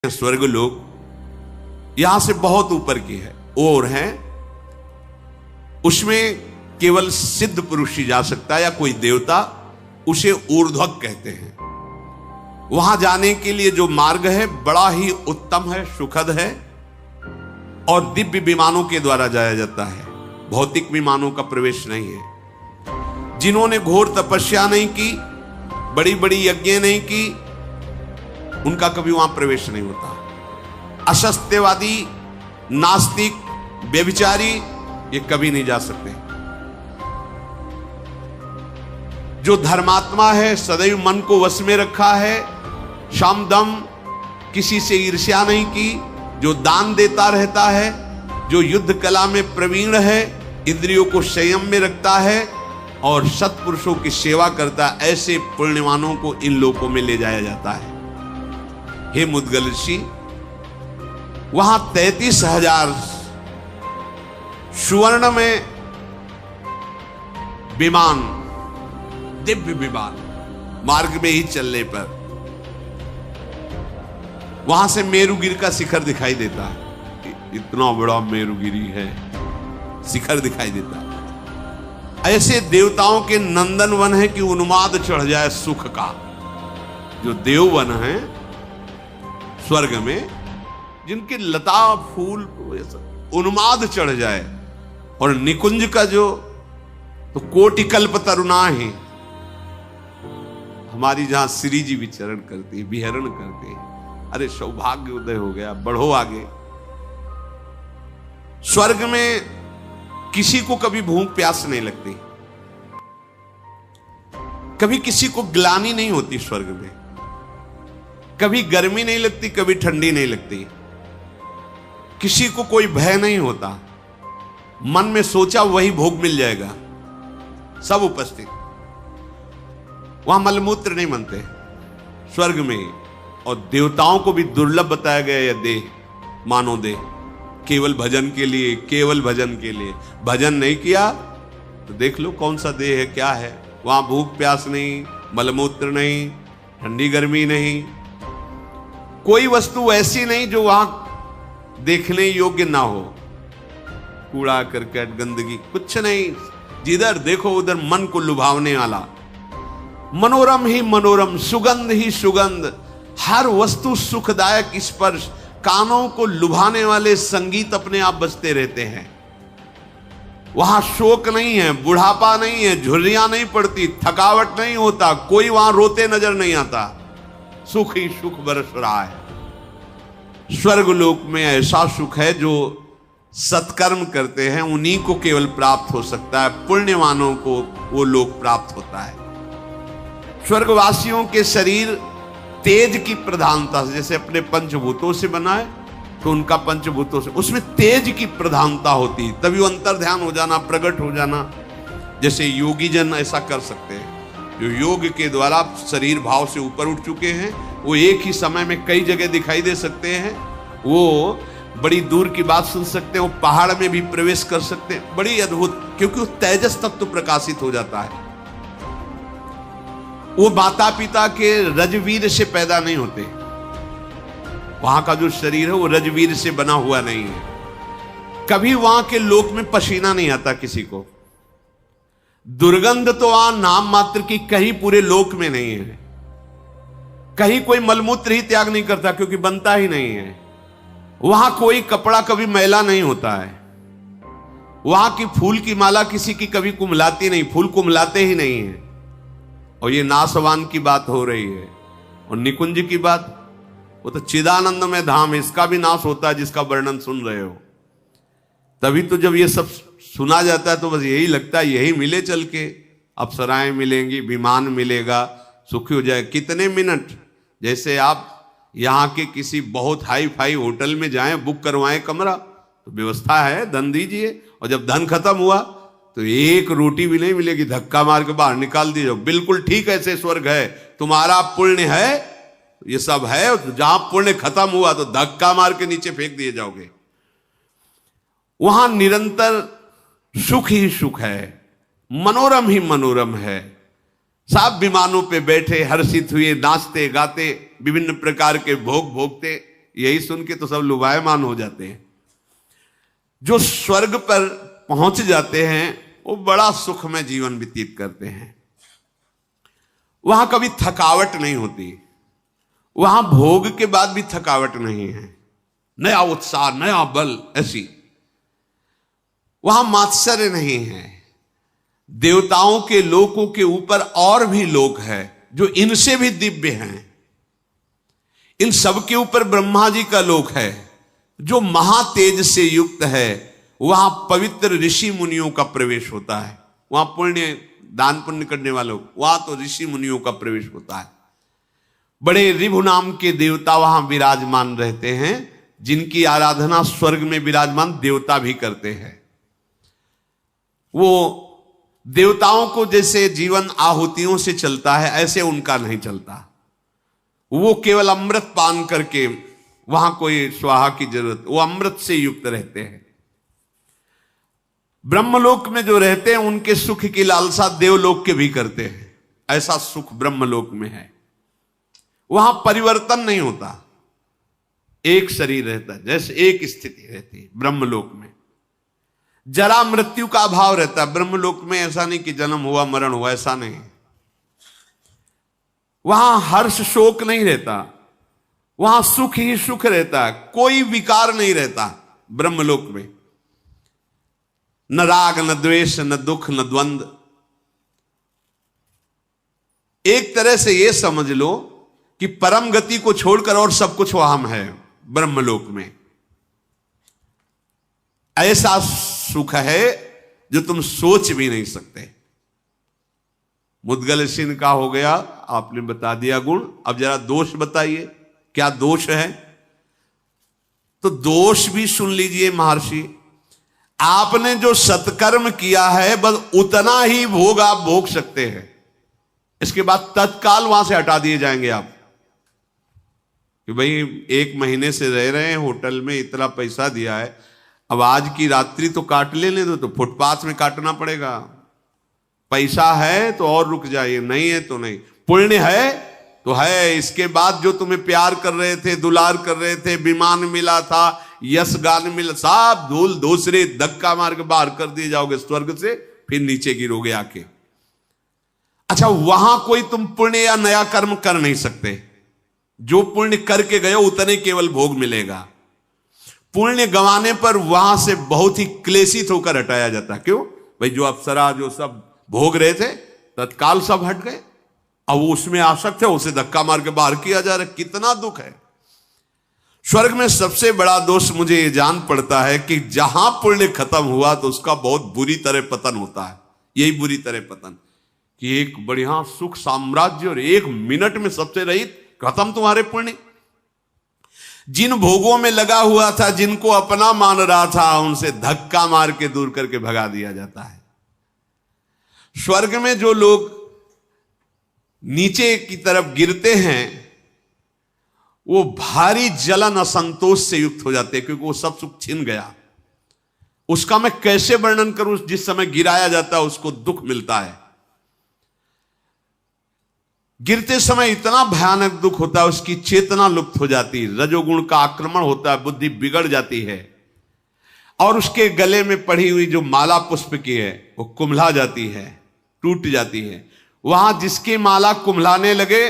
स्वर्ग लोक यहां से बहुत ऊपर की है और है, उसमें केवल सिद्ध पुरुष ही जा सकता है या कोई देवता, उसे ऊर्ध्वक कहते हैं। वहां जाने के लिए जो मार्ग है बड़ा ही उत्तम है, सुखद है और दिव्य विमानों के द्वारा जाया जाता है, भौतिक विमानों का प्रवेश नहीं है। जिन्होंने घोर तपस्या नहीं की, बड़ी बड़ी यज्ञ नहीं की, उनका कभी वहां प्रवेश नहीं होता। असत्यवादी, नास्तिक, व्यभिचारी ये कभी नहीं जा सकते। जो धर्मात्मा है, सदैव मन को वश में रखा है, शाम दम, किसी से ईर्ष्या नहीं की, जो दान देता रहता है, जो युद्ध कला में प्रवीण है, इंद्रियों को संयम में रखता है और सत्पुरुषों की सेवा करता है, ऐसे पुण्यवानों को इन लोकों में ले जाया जाता है। हे मुद्गल ऋषि, वहां 33,000 सुवर्ण में विमान, दिव्य विमान, मार्ग में ही चलने पर वहां से मेरुगिरी का शिखर दिखाई देता है। इतना बड़ा मेरुगिरी है, शिखर दिखाई देता है। ऐसे देवताओं के नंदन वन है कि उन्माद चढ़ जाए सुख का। जो देववन है स्वर्ग में, जिनके लता फूल उन्माद चढ़ जाए, और निकुंज का जो तो कोटि कल्प तरुणा है, हमारी जहां श्री जी विचरण करती है, विहरण करते हैं। अरे सौभाग्य उदय हो गया, बढ़ो आगे। स्वर्ग में किसी को कभी भूख प्यास नहीं लगती, कभी किसी को ग्लानि नहीं होती स्वर्ग में, कभी गर्मी नहीं लगती, कभी ठंडी नहीं लगती, किसी को कोई भय नहीं होता। मन में सोचा वही भोग मिल जाएगा, सब उपस्थित। वहां मलमूत्र नहीं बनते स्वर्ग में। और देवताओं को भी दुर्लभ बताया गया यह देह, मानो देह, केवल भजन के लिए, केवल भजन के लिए। भजन नहीं किया तो देख लो कौन सा देह है, क्या है। वहां भूख प्यास नहीं, मलमूत्र नहीं, ठंडी गर्मी नहीं, कोई वस्तु ऐसी नहीं जो वहां देखने योग्य ना हो। कूड़ा करकट गंदगी कुछ नहीं, जिधर देखो उधर मन को लुभावने वाला, मनोरम ही मनोरम, सुगंध ही सुगंध, हर वस्तु सुखदायक स्पर्श, कानों को लुभाने वाले संगीत अपने आप बजते रहते हैं। वहां शोक नहीं है, बुढ़ापा नहीं है, झुर्रियां नहीं पड़ती, थकावट नहीं होता, कोई वहां रोते नजर नहीं आता, सुख ही सुख बरस रहा है। स्वर्ग लोक में ऐसा सुख है जो सत्कर्म करते हैं उन्हीं को केवल प्राप्त हो सकता है, पुण्यवानों को वो लोक प्राप्त होता है। स्वर्गवासियों के शरीर तेज की प्रधानता से, जैसे अपने पंचभूतों से बना है तो उनका पंचभूतों से, उसमें तेज की प्रधानता होती है, तभी वो अंतर ध्यान हो जाना, प्रकट हो जाना। जैसे योगी जन ऐसा कर सकते हैं, जो योग के द्वारा शरीर भाव से ऊपर उठ चुके हैं, वो एक ही समय में कई जगह दिखाई दे सकते हैं, वो बड़ी दूर की बात सुन सकते हैं, वो पहाड़ में भी प्रवेश कर सकते हैं, बड़ी अद्भुत, क्योंकि वो तेजस तत्व प्रकाशित हो जाता है। वो माता पिता के रजवीर से पैदा नहीं होते, वहां का जो शरीर है वो रजवीर से बना हुआ नहीं है। कभी वहां के लोक में पसीना नहीं आता किसी को, दुर्गंध तो वहां नाम मात्र की कहीं पूरे लोक में नहीं है। कहीं कोई मलमूत्र ही त्याग नहीं करता क्योंकि बनता ही नहीं है। वहां कोई कपड़ा कभी मैला नहीं होता है। वहां की फूल की माला किसी की कभी कुम्हलाती नहीं, फूल कुम्हलाते ही नहीं है। और ये नासवान की बात हो रही है, और निकुंज की बात, वो तो चिदानंद में धाम, इसका भी नाश होता है जिसका वर्णन सुन रहे हो। तभी तो जब ये सब सुना जाता है तो बस यही लगता है यही मिले चल के, अप्सराएं मिलेंगी, विमान मिलेगा, सुखी हो जाए। कितने मिनट, जैसे आप यहाँ के किसी बहुत हाई फाई होटल में जाएं, बुक करवाएं कमरा, तो व्यवस्था है, धन दीजिए, और जब धन खत्म हुआ तो एक रोटी भी नहीं मिलेगी, धक्का मार के बाहर निकाल दीजिए। बिल्कुल ठीक ऐसे स्वर्ग है, तुम्हारा पुण्य है, ये सब है, जहां पुण्य खत्म हुआ तो धक्का मार के नीचे फेंक दिए जाओगे। वहां निरंतर सुख ही सुख है, मनोरम ही मनोरम है। सब विमानों पे बैठे हर्षित हुए, नाचते गाते, विभिन्न प्रकार के भोग भोगते, यही सुन के तो सब लुभायमान हो जाते हैं। जो स्वर्ग पर पहुंच जाते हैं वो बड़ा सुख में जीवन व्यतीत करते हैं। वहां कभी थकावट नहीं होती, वहां भोग के बाद भी थकावट नहीं है, नया उत्साह, नया बल, ऐसी। वहां मात्सर्य नहीं है। देवताओं के लोकों के ऊपर और भी लोक है जो इनसे भी दिव्य हैं। इन सब के ऊपर ब्रह्मा जी का लोक है जो महातेज से युक्त है। वहां पवित्र ऋषि मुनियों का प्रवेश होता है। वहां पुण्य दान पुण्य करने वालों, वहां तो ऋषि मुनियों का प्रवेश होता है। बड़े ऋभु नाम के देवता वहां विराजमान रहते हैं, जिनकी आराधना स्वर्ग में विराजमान देवता भी करते हैं। वो देवताओं को जैसे जीवन आहुतियों से चलता है, ऐसे उनका नहीं चलता। वो केवल अमृत पान करके, वहां कोई स्वाहा की जरूरत, वो अमृत से युक्त रहते हैं। ब्रह्मलोक में जो रहते हैं उनके सुख की लालसा देवलोक के भी करते हैं। ऐसा सुख ब्रह्मलोक में है। वहां परिवर्तन नहीं होता, एक शरीर रहता है, जैसे एक स्थिति रहती है ब्रह्मलोक में। जरा मृत्यु का अभाव रहता है ब्रह्मलोक में। ऐसा नहीं कि जन्म हुआ मरण हुआ, ऐसा नहीं। वहां हर्ष शोक नहीं रहता, वहां सुख ही सुख रहता है। कोई विकार नहीं रहता ब्रह्मलोक में। न राग, न द्वेष, न दुख, न द्वंद्व। एक तरह से यह समझ लो कि परम गति को छोड़कर और सब कुछ वहां है ब्रह्मलोक में। ऐसा सुख है जो तुम सोच भी नहीं सकते। मुद्गल सिंह का हो गया, आपने बता दिया गुण। अब जरा दोष बताइए, क्या दोष है? तो दोष भी सुन लीजिए महर्षि। आपने जो सत्कर्म किया है बस उतना ही भोग आप भोग सकते हैं। इसके बाद तत्काल वहां से हटा दिए जाएंगे आप कि भाई 1 महीने से रह रहे हैं होटल में, इतना पैसा दिया है, अब आज की रात्रि तो काट लेने दो। तो फुटपाथ में काटना पड़ेगा। पैसा है तो और रुक जाइए, नहीं है तो नहीं। पुण्य है तो है। इसके बाद जो तुम्हें प्यार कर रहे थे, दुलार कर रहे थे, विमान मिला था, यश गान मिला, सब धूल दूसरे धक्का मार के बाहर कर दिए जाओगे स्वर्ग से, फिर नीचे गिरोगे आके। अच्छा, वहां कोई तुम पुण्य या नया कर्म कर नहीं सकते। जो पुण्य करके गए उतने केवल भोग मिलेगा। पुण्य गंवाने पर वहां से बहुत ही क्लेशित होकर हटाया जाता। क्यों भाई? जो अप्सरा जो सब भोग रहे थे तत्काल सब हट गए। अब वो उसमें आसक्त है, उसे धक्का मार के बाहर किया जा रहा है। कितना दुख है। स्वर्ग में सबसे बड़ा दोष मुझे ये जान पड़ता है कि जहां पुण्य खत्म हुआ तो उसका बहुत बुरी तरह पतन होता है। यही बुरी तरह पतन कि एक बढ़िया सुख साम्राज्य और 1 मिनट में सबसे रहित, खत्म तुम्हारे पुण्य। जिन भोगों में लगा हुआ था, जिनको अपना मान रहा था, उनसे धक्का मार के दूर करके भगा दिया जाता है। स्वर्ग में जो लोग नीचे की तरफ गिरते हैं वो भारी जलन असंतोष से युक्त हो जाते हैं, क्योंकि वो सब सुख छिन गया। उसका मैं कैसे वर्णन करूं? जिस समय गिराया जाता है उसको दुख मिलता है। गिरते समय इतना भयानक दुख होता है, उसकी चेतना लुप्त हो जाती है, रजोगुण का आक्रमण होता है, बुद्धि बिगड़ जाती है, और उसके गले में पड़ी हुई जो माला पुष्प की है वो कुम्हला जाती है, टूट जाती है। वहां जिसकी माला कुम्हलाने लगे,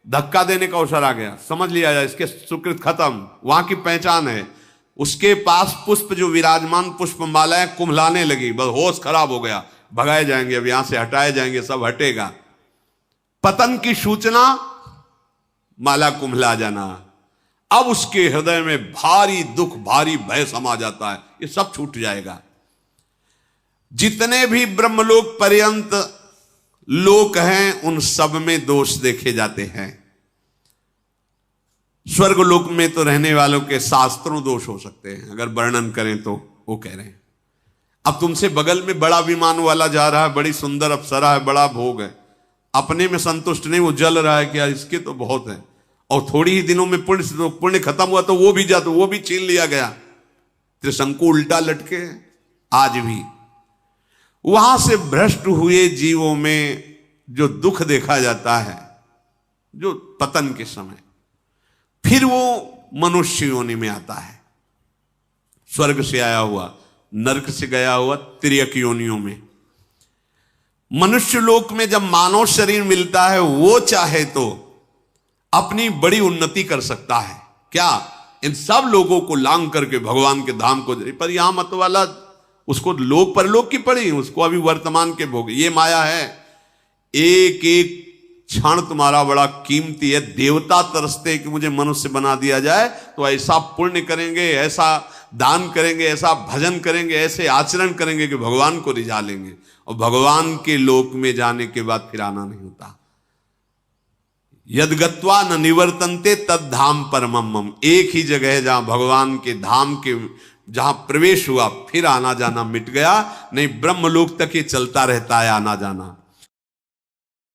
धक्का देने का अवसर आ गया, समझ लिया जाए इसके सुकृत खत्म। वहां की पहचान है। उसके पास पुष्प जो विराजमान पुष्प मालाएं कुम्हलाने लगी, बस होश खराब हो गया, भगाए जाएंगे, अब यहां से हटाए जाएंगे, सब हटेगा। पतन की सूचना, माला कुम्हला जाना। अब उसके हृदय में भारी दुख, भारी भय समा जाता है, ये सब छूट जाएगा। जितने भी ब्रह्मलोक पर्यंत लोक हैं उन सब में दोष देखे जाते हैं। स्वर्गलोक में तो रहने वालों के शास्त्रों दोष हो सकते हैं, अगर वर्णन करें तो। वो कह रहे हैं अब तुमसे बगल में बड़ा विमान वाला जा रहा है, बड़ी सुंदर अप्सरा है, बड़ा भोग है, अपने में संतुष्ट नहीं, वो जल रहा है कि यार इसके तो बहुत है, और थोड़ी ही दिनों में पुण्य खत्म हुआ तो वो भी जाता, वो भी छीन लिया गया। त्रिशंकु उल्टा लटके आज भी। वहां से भ्रष्ट हुए जीवों में जो दुख देखा जाता है, जो पतन के समय, फिर वो मनुष्य योनि में आता है। स्वर्ग से आया हुआ, नरक से गया हुआ, तिर्यक योनियों में। मनुष्य लोक में जब मानव शरीर मिलता है, वो चाहे तो अपनी बड़ी उन्नति कर सकता है। क्या? इन सब लोगों को लांग करके भगवान के धाम को। पर यहां मत वाला, उसको लोक परलोक की पड़ी, उसको अभी वर्तमान के भोग। ये माया है, एक एक क्षण तुम्हारा बड़ा कीमती है। देवता तरसते कि मुझे मनुष्य बना दिया जाए, तो ऐसा पुण्य करेंगे, ऐसा दान करेंगे, ऐसा भजन करेंगे, ऐसे आचरण करेंगे कि भगवान को रिझा लेंगे। और भगवान के लोक में जाने के बाद फिर आना नहीं होता। यद्गत्वा न निवर्तन्ते तद धाम परमम मम। एक ही जगह है जहां भगवान के धाम के जहां प्रवेश हुआ, फिर आना जाना मिट गया। नहीं, ब्रह्मलोक तक ये चलता रहता है आना जाना।